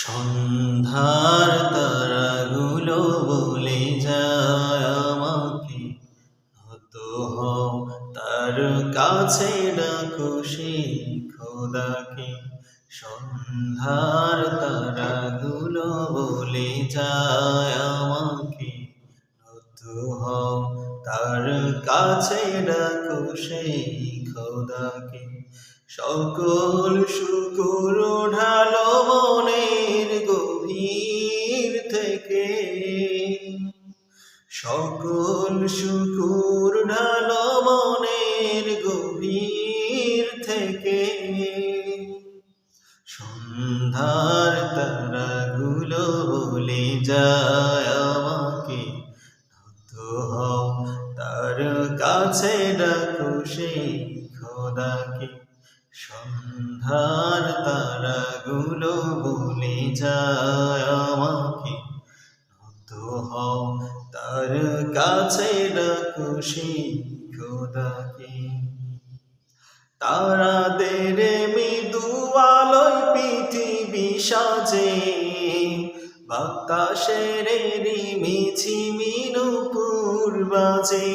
সন্ধ্যার তারাগুলো বলে যায় আমাকে, নত হও তার কাছে ডাকো সেই খোদাকে। সন্ধ্যার তারাগুলো বলে যায় আমাকে, নত হও তার কাছে ডাকো সেই খোদাকে। সকল শুকর ঢালো মনের গভীর থেকে, সকল শুকর ঢালো মনের গভীর থেকে। সন্ধ্যার তারাগুলো বলে যায় আমাকে, নত হও তার কাছে ডাকো সেই খোদাকে। সন্ধ্যার তারাগুলো বলে যায় আমাকে, নত হও তার কাছে ডাকো সেই খোদাকে। তারাদের মৃদু আলোয় পৃথিবী সাজে, বাতাসের রিমিঝিমি নূপুর বাজে।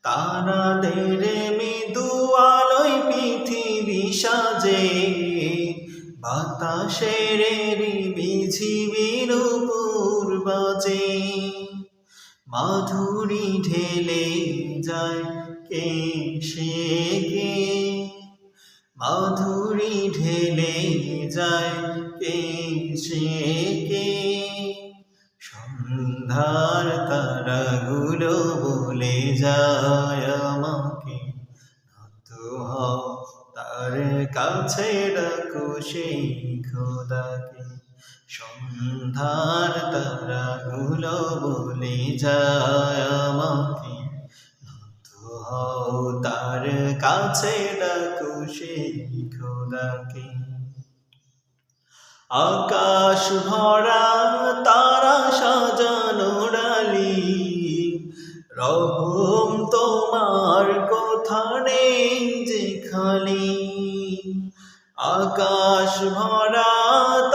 তারাদের মৃদু আলোয় পৃথিবী সাজে, বাতাসের রিমিঝিমি নূপুর বাজে। মাধুরী ঢেলে যায় কে সে কে, মাধুরী ঢেলে যায় কে সে কে। সন্ধ্যার তারাগুলো বলে যায় আমাকে, নত হও তার কাছে ডাকো সেই খোদাকে। সন্ধ্যার তারাগুলো বলে যায় আমাকে, নত হও তার কাছে ডাকো সেই খোদাকে। আকাশ ভরা তারা সাজানো ডালি, রহম তোমার কথা নেই যে খালি। আকাশ ভরা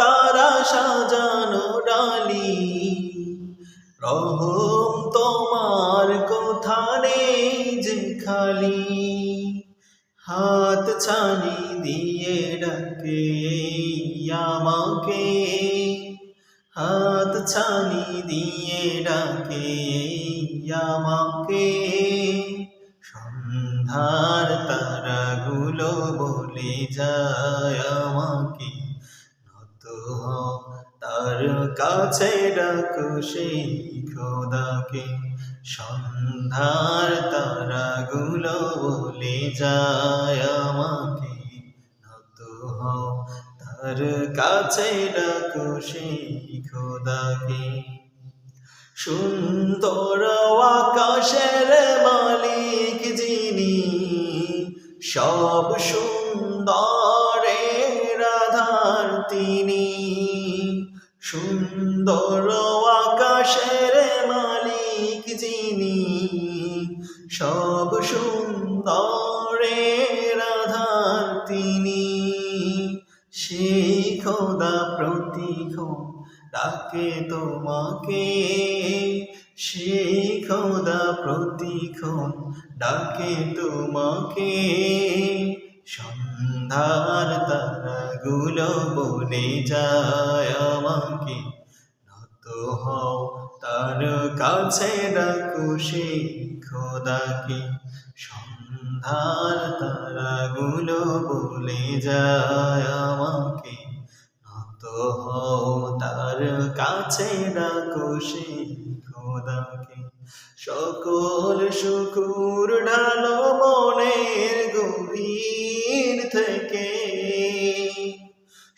তারা সাজানো ডালি, রহম তোমার কথা নেই যে খালি। হাত ছানি দিয়ে ডাকে আমাকে, হাত ছানি দিয়ে ডাকে আমাকে। সন্ধ্যার তারাগুলো বলে যায় আমাকে, নত হও তার কাছে ডাকো সেই খোদাকে। সন্ধ্যার তারাগুলো বলে যায় আমাকে, নত হও তার কাছে ডাকো সেই খোদাকে। সুন্দর আকাশের মালিক যিনি, সব সুন্দরের আধার তিনি। সুন্দর আকাশের মালিক যিনি, সব সুন্দরের আধার তিনি। সেই খোদা প্রতিক্ষণ ডাকে তোমাকে, সেই খোদা প্রতিক্ষণ ডাকে তোমাকে। সন্ধ্যার তারাগুলো বলে যায় আমাকে, নত হও তার কাছে ডাকো সেই খোদাকে। সন্ধ্যার তারাগুলো বলে যায় আমাকে, নত হও তার কাছে ডাকো সেই খোদাকে। সকল শুকুর ঢালো মনের গভীর থেকে,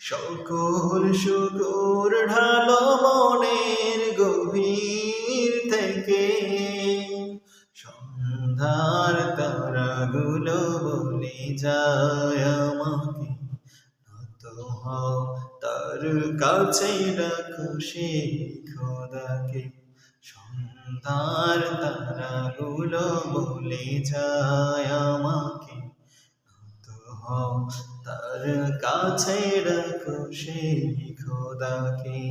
সকল শুকুর ঢালো মনের গভীর থেকে। সন্ধ্যার তারাগুলো বলে যায় আমাকে, নত হও তার কাছে ডাকো সেই খোদাকে। সন্ধ্যার তারাগুলো বলে যায় আমাকে, নত হও তার কাছে রাখো সেই খোদাকে।